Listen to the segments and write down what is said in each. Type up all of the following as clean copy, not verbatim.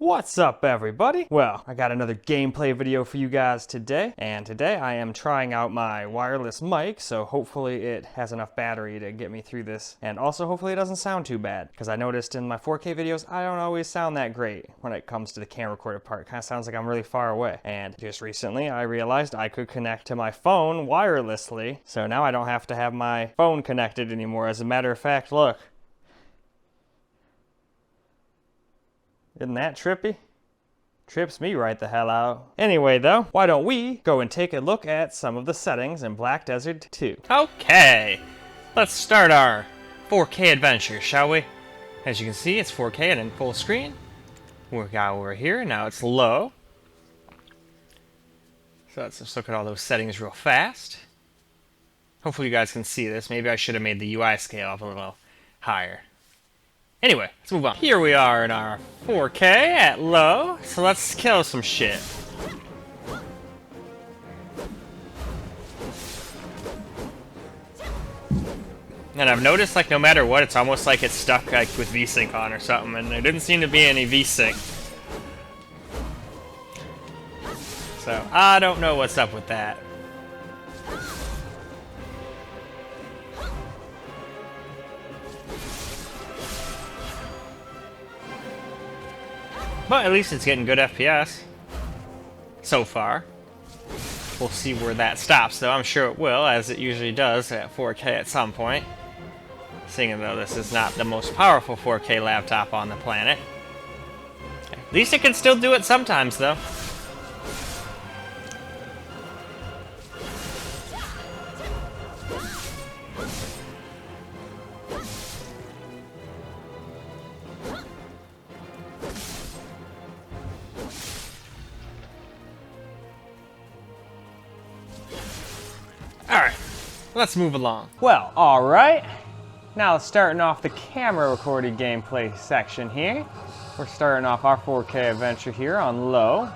What's up, everybody? Well, I got another gameplay video for you guys today, and today I am trying out my wireless mic, so hopefully it has enough battery to get me through this, and also hopefully it doesn't sound too bad, because I noticed in my 4K videos I don't always sound that great when it comes to the camera recorded part. It kind of sounds like I'm really far away, and just recently I realized I could connect to my phone wirelessly, so now I don't have to have my phone connected anymore. As a matter of fact, look. Isn't that trippy? Trips me right the hell out. Anyway though, why don't we go and take a look at some of the settings in Black Desert 2. Okay, let's start our 4K adventure, shall we? As you can see, it's 4K and in full screen. We got over here, now it's low. So let's just look at all those settings real fast. Hopefully you guys can see this. Maybe I should have made the UI scale up a little higher. Anyway, let's move on. Here we are in our 4K at low, so let's kill some shit. And I've noticed, like, no matter what, it's almost like it's stuck, like, with VSync on or something, and there didn't seem to be any VSync. So, I don't know what's up with that. But at least it's getting good FPS. So far. We'll see where that stops, though. I'm sure it will, as it usually does at 4K at some point. Seeing though this is not the most powerful 4K laptop on the planet. At least it can still do it sometimes, though. Alright, let's move along. Well, alright. Now starting off the camera recorded gameplay section here. We're starting off our 4K adventure here on low.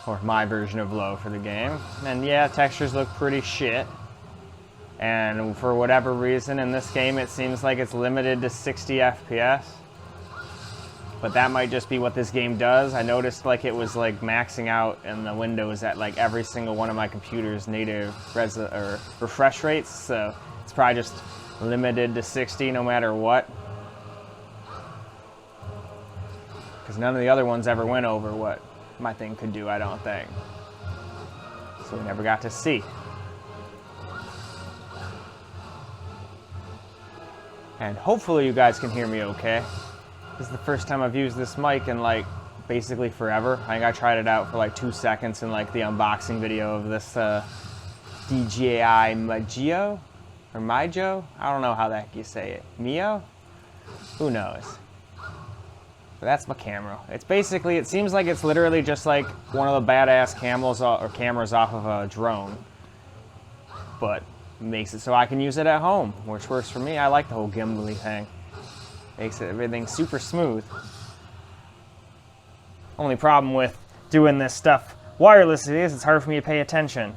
Or my version of low for the game. And yeah, textures look pretty shit. And for whatever reason in this game it seems like it's limited to 60 FPS. But that might just be what this game does. I noticed like it was like maxing out in the Windows at like every single one of my computer's native refresh rates. So it's probably just limited to 60 no matter what. Because none of the other ones ever went over what my thing could do, I don't think. So we never got to see. And hopefully you guys can hear me okay. This is the first time I've used this mic in like basically forever. I think I tried it out for like 2 seconds in like the unboxing video of this DJI Magio or Mijo. I don't know how the heck you say it. Mio? Who knows? But that's my camera. It's basically, it seems like it's literally just like one of the badass cameras off of a drone, but makes it so I can use it at home, which works for me. I like the whole gimbally thing. Makes everything super smooth. Only problem with doing this stuff wirelessly is it's hard for me to pay attention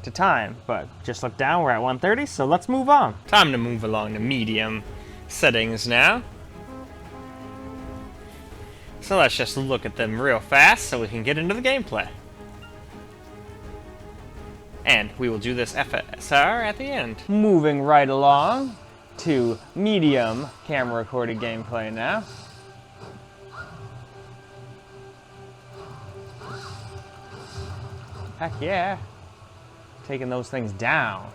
to time. But just look down, we're at 1:30, so let's move on. Time to move along to medium settings now. So let's just look at them real fast so we can get into the gameplay. And we will do this FSR at the end. Moving right along to medium camera recorded gameplay now. Heck yeah. Taking those things down.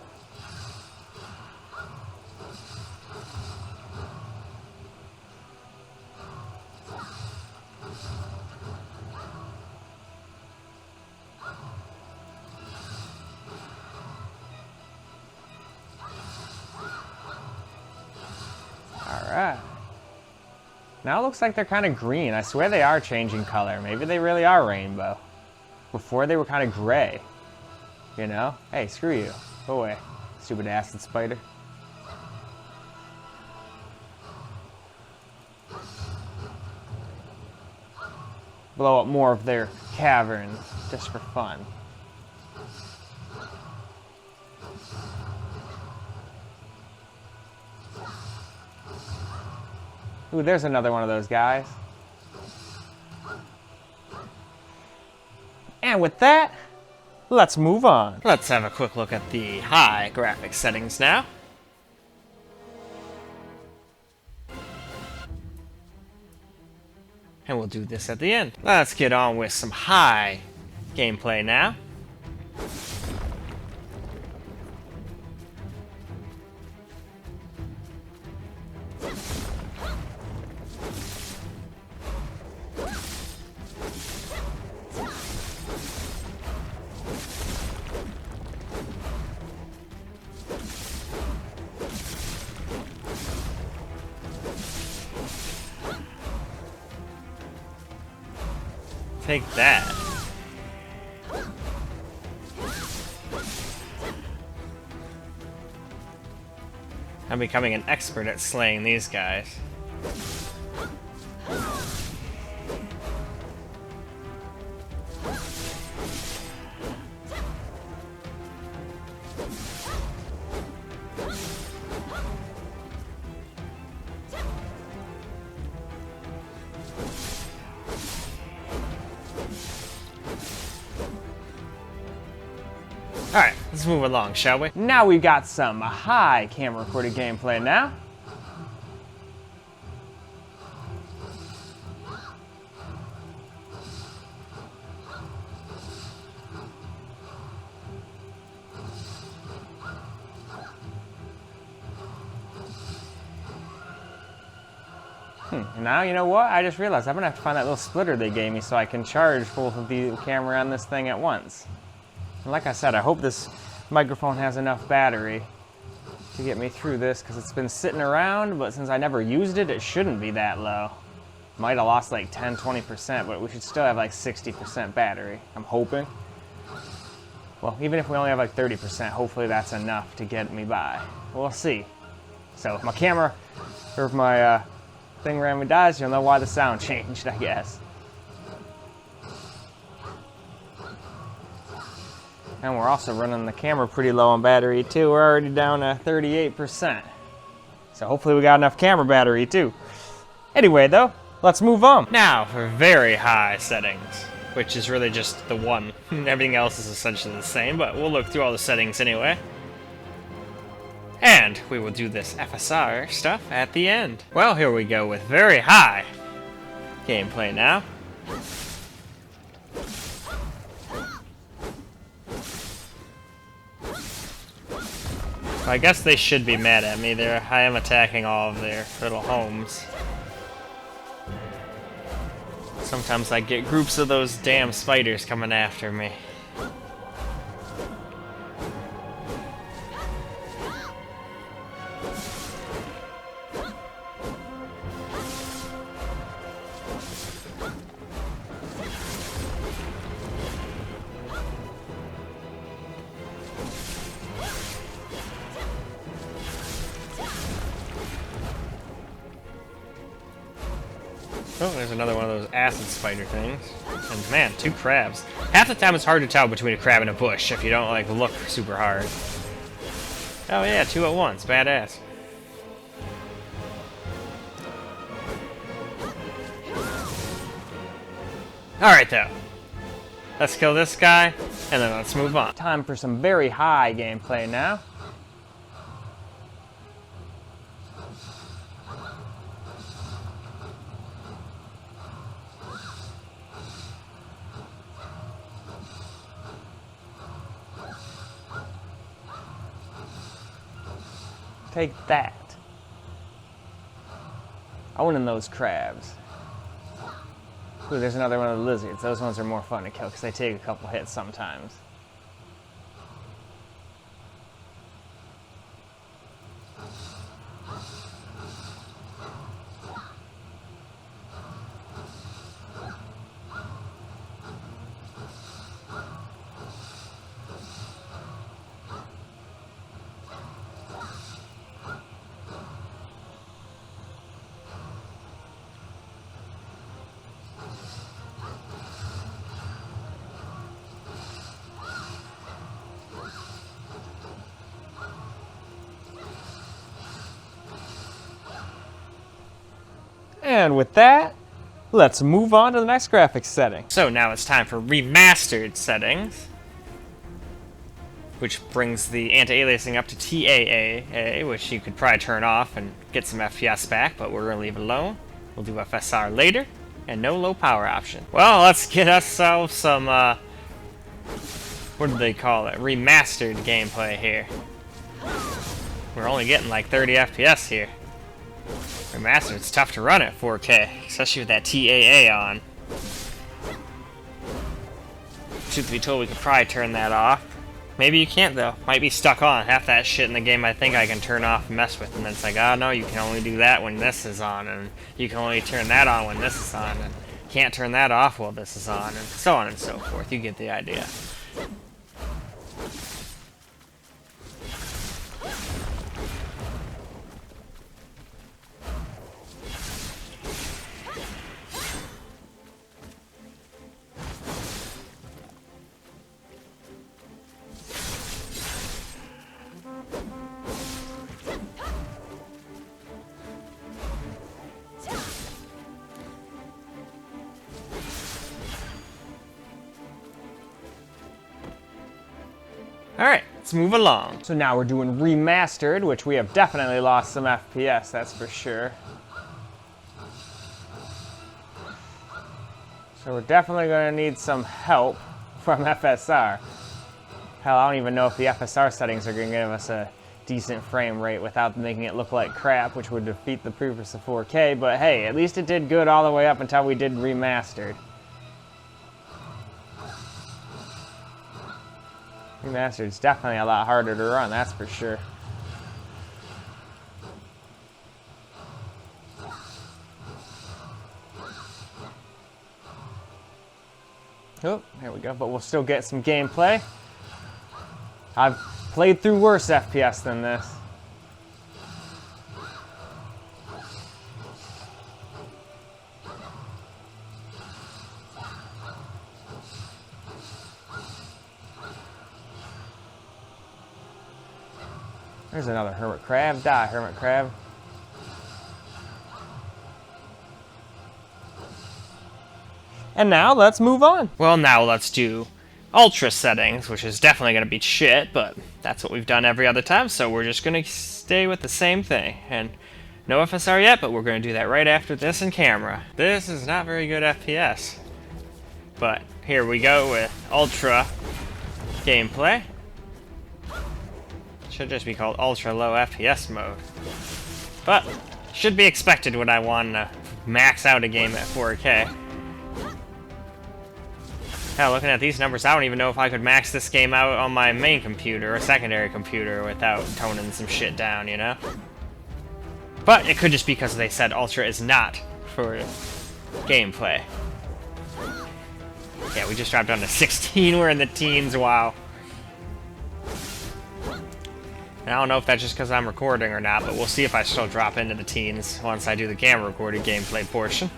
Alright. Now it looks like they're kind of green. I swear they are changing color. Maybe they really are rainbow. Before they were kind of gray. You know? Hey, screw you. Go away. Stupid acid spider. Blow up more of their caverns just for fun. Ooh, there's another one of those guys. And with that, let's move on. Let's have a quick look at the high graphics settings now. And we'll do this at the end. Let's get on with some high gameplay now. Take that. I'm becoming an expert at slaying these guys. Alright, let's move along, shall we? Now we've got some high camera recorded gameplay now. Now, you know what? I just realized I'm gonna have to find that little splitter they gave me so I can charge both of the camera and this thing at once. And like I said, I hope this microphone has enough battery to get me through this, because it's been sitting around, but since I never used it, it shouldn't be that low. Might have lost like 10-20%, but we should still have like 60% battery, I'm hoping. Well, even if we only have like 30%, hopefully that's enough to get me by. We'll see. So if my camera, or if my thing randomly dies, you'll know why the sound changed, I guess. And we're also running the camera pretty low on battery too. We're already down to 38%. So hopefully we got enough camera battery too. Anyway though, let's move on. Now for very high settings, which is really just the one. Everything else is essentially the same, but we'll look through all the settings anyway. And we will do this FSR stuff at the end. Well, here we go with very high gameplay now. I guess they should be mad at me. I am attacking all of their little homes. Sometimes I get groups of those damn spiders coming after me. Oh, there's another one of those acid spider things. And man, 2 crabs. Half the time it's hard to tell between a crab and a bush if you don't like look super hard. Oh yeah, 2 at once. Badass. Alright though. Let's kill this guy, and then let's move on. Time for some very high gameplay now. Take that. Owning those crabs. Ooh, there's another one of the lizards. Those ones are more fun to kill because they take a couple hits sometimes. And with that, let's move on to the next graphics setting. So now it's time for Remastered Settings, which brings the anti-aliasing up to TAA, which you could probably turn off and get some FPS back, but we're going to leave it alone. We'll do FSR later, and no low power option. Well, let's get ourselves some, what do they call it? Remastered gameplay here. We're only getting like 30 FPS here. Remastered, it's tough to run at 4K, especially with that TAA on. Truth be told, we could probably turn that off. Maybe you can't though. Might be stuck on. Half that shit in the game I think I can turn off and mess with, and then it's like, oh no, you can only do that when this is on, and you can only turn that on when this is on, and can't turn that off while this is on, and so on and so forth. You get the idea. Alright, let's move along. So now we're doing Remastered, which we have definitely lost some FPS, that's for sure. So we're definitely going to need some help from FSR. Hell, I don't even know if the FSR settings are going to give us a decent frame rate without making it look like crap, which would defeat the purpose of 4K, but hey, at least it did good all the way up until we did Remastered. Remastered is definitely a lot harder to run, that's for sure. Oh, there we go, but we'll still get some gameplay. I've played through worse FPS than this. There's another hermit crab. Die, hermit crab. And now let's move on. Well, now let's do Ultra Settings, which is definitely going to be shit, but that's what we've done every other time, so we're just going to stay with the same thing. And no FSR yet, but we're going to do that right after this in camera. This is not very good FPS. But here we go with Ultra gameplay. Should just be called Ultra Low FPS mode. But should be expected when I want to max out a game at 4K. Hell, looking at these numbers, I don't even know if I could max this game out on my main computer or secondary computer without toning some shit down, you know? But it could just be because they said Ultra is not for gameplay. Yeah, we just dropped down to 16. We're in the teens, wow. And I don't know if that's just because I'm recording or not, but we'll see if I still drop into the teens once I do the camera recorded gameplay portion.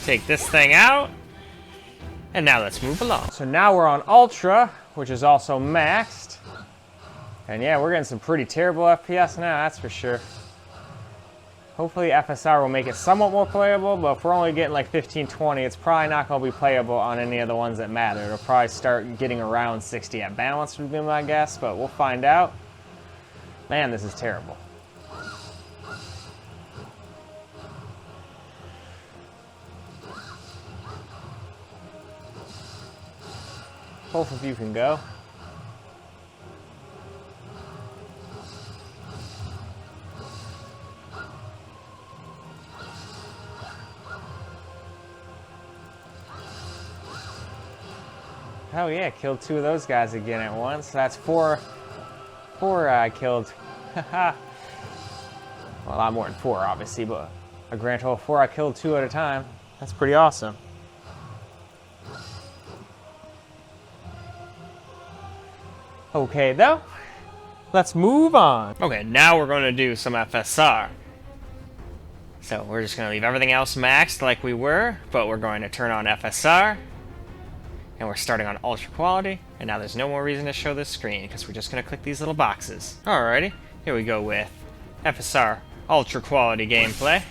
Take this thing out, and now let's move along. So now we're on Ultra, which is also maxed. And yeah, we're getting some pretty terrible FPS now, that's for sure. Hopefully FSR will make it somewhat more playable, but if we're only getting like 1520, it's probably not going to be playable on any of the ones that matter. It'll probably start getting around 60 at balance would be my guess, but we'll find out. Man, this is terrible. Both of you can go. Oh yeah, killed 2 of those guys again at once. That's four I killed. Well, a lot more than 4 obviously, but a grand total of 4 I killed 2 at a time. That's pretty awesome. Okay, though. Let's move on. Okay, now we're going to do some FSR. So we're just going to leave everything else maxed like we were, but we're going to turn on FSR. And we're starting on ultra quality, and now there's no more reason to show this screen because we're just going to click these little boxes. Alrighty, here we go with FSR ultra quality gameplay.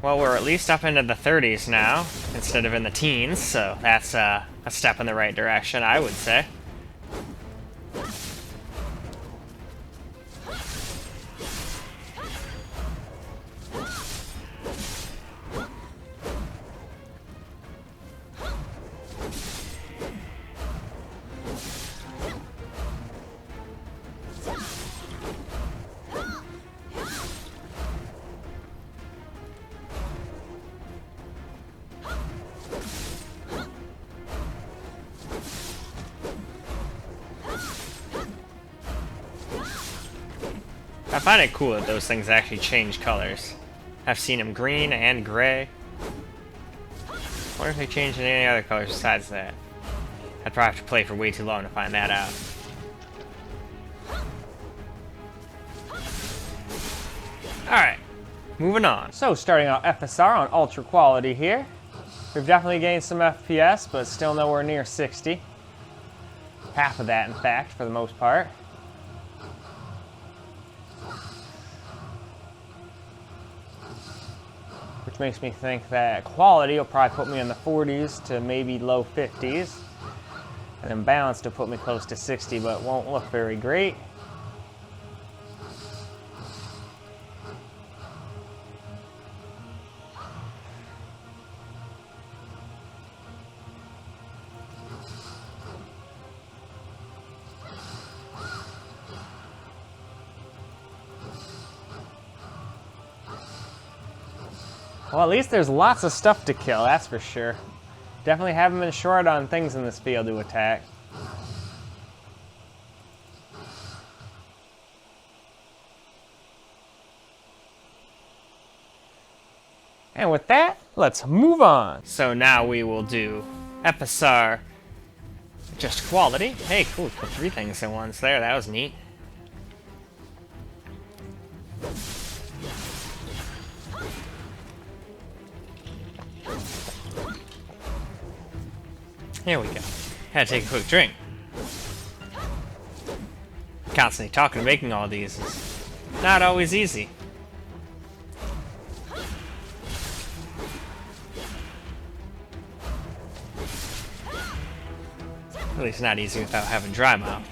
Well, we're at least up into the 30s now, instead of in the teens, so that's a step in the right direction, I would say. I find it cool that those things actually change colors. I've seen them green and gray. I wonder if they changed in any other colors besides that. I'd probably have to play for way too long to find that out. Alright, moving on. So, starting out FSR on ultra quality here. We've definitely gained some FPS, but still nowhere near 60. Half of that, in fact, for the most part. Which makes me think that quality will probably put me in the 40s to maybe low 50s. And then balance to put me close to 60, but won't look very great. Well, at least there's lots of stuff to kill, that's for sure. Definitely haven't been short on things in this field to attack. And with that, let's move on. So now we will do FSR just quality. Hey, cool, put 3 things at once there, that was neat. There we go. Had to take a quick drink. Constantly talking and making all these is not always easy. At least not easy without having dry mouth.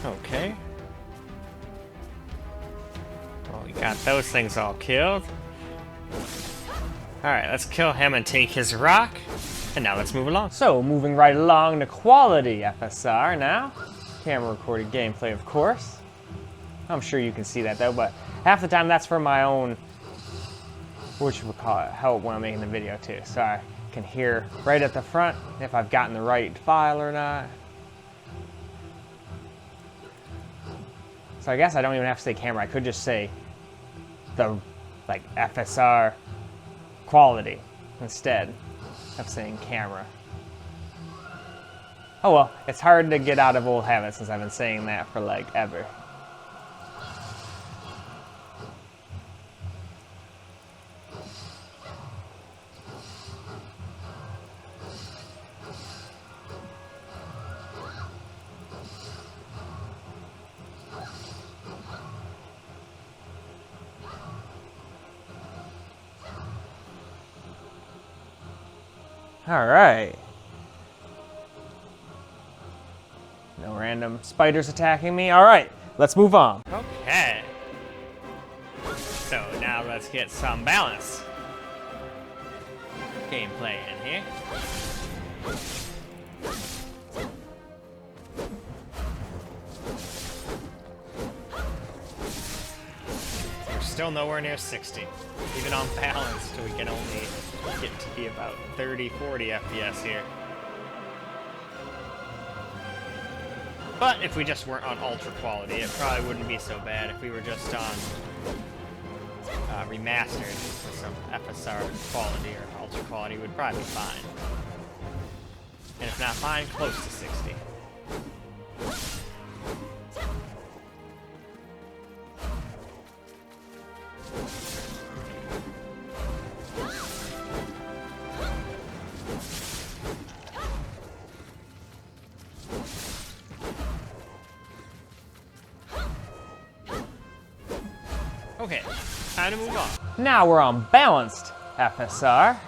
Okay. Well, we got those things all killed. Alright, let's kill him and take his rock. And now let's move along. So, moving right along to quality FSR now. Camera recorded gameplay, of course. I'm sure you can see that though, but half the time that's for my own, what you would call it, help when I'm making the video too. So I can hear right at the front if I've gotten the right file or not. So I guess I don't even have to say camera. I could just say the FSR quality instead of saying camera. Oh well, it's hard to get out of old habits since I've been saying that for ever. All right. No random spiders attacking me. All right, let's move on. Okay. So now let's get some balance gameplay in here. We're still nowhere near 60. Even on balanced, we can only get to be about 30, 40 FPS here. But if we just weren't on ultra quality, it probably wouldn't be so bad. If we were just on remastered with some FSR quality or ultra quality, would probably be fine. And if not fine, close to 60. Okay, time to move on. Now we're on balanced FSR.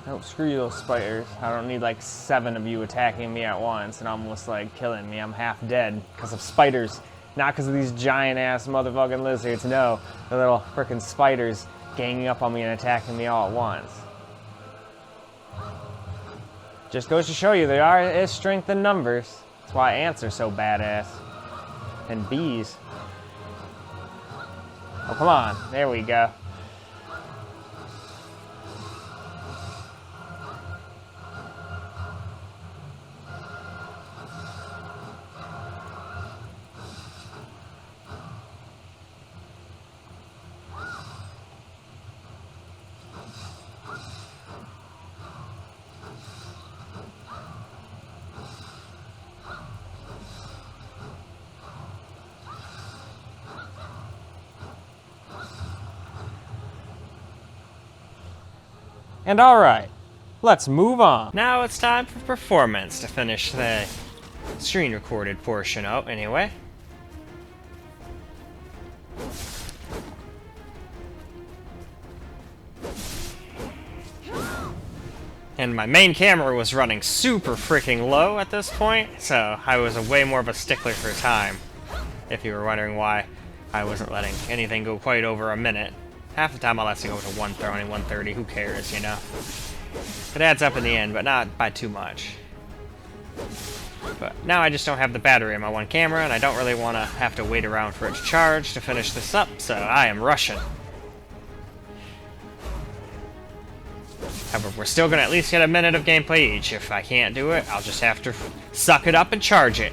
Oh, screw you, those spiders. I don't need like 7 of you attacking me at once and almost like killing me. I'm half dead because of spiders. Not because of these giant ass motherfucking lizards. No, the little frickin' spiders ganging up on me and attacking me all at once. Just goes to show you there is strength in numbers. That's why ants are so badass. And bees. Oh, come on. There we go. And alright, let's move on. Now it's time for performance to finish the screen recorded portion out anyway. And my main camera was running super freaking low at this point, so I was way more of a stickler for time. If you were wondering why I wasn't letting anything go quite over a minute. Half the time I'll let it go to 120, 130, who cares, you know? It adds up in the end, but not by too much. But now I just don't have the battery in my one camera, and I don't really want to have to wait around for it to charge to finish this up, so I am rushing. However, we're still going to at least get a minute of gameplay each. If I can't do it, I'll just have to suck it up and charge it.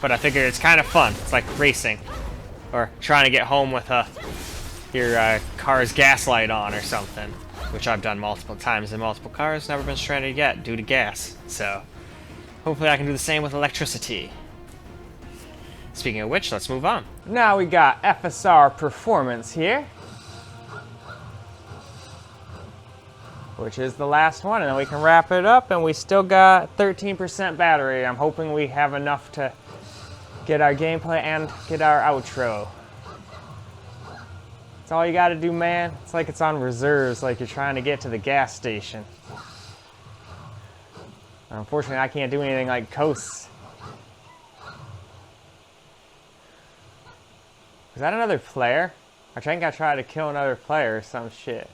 But I figure it's kind of fun. It's like racing. Or trying to get home with your car's gas light on or something. Which I've done multiple times in multiple cars. Never been stranded yet due to gas. So, hopefully I can do the same with electricity. Speaking of which, let's move on. Now we got FSR Performance here. Which is the last one, and then we can wrap it up, and we still got 13% battery. I'm hoping we have enough to get our gameplay and get our outro. That's all you gotta do, man. It's like it's on reserves, like you're trying to get to the gas station. Unfortunately, I can't do anything like coasts. Is that another player? I think I tried to kill another player or some shit.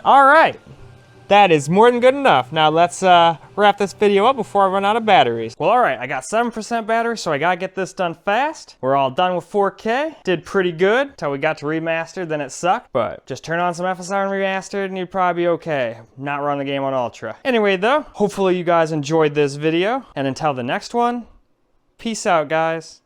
All right, that is more than good enough. Now let's wrap this video up before I run out of batteries. Well, all right, I got 7% battery, so I gotta get this done fast. We're all done with 4K. Did pretty good until we got to remastered, then it sucked. But just turn on some FSR and remastered, and you'd probably be okay. Not run the game on Ultra. Anyway, though, hopefully you guys enjoyed this video. And until the next one, peace out, guys.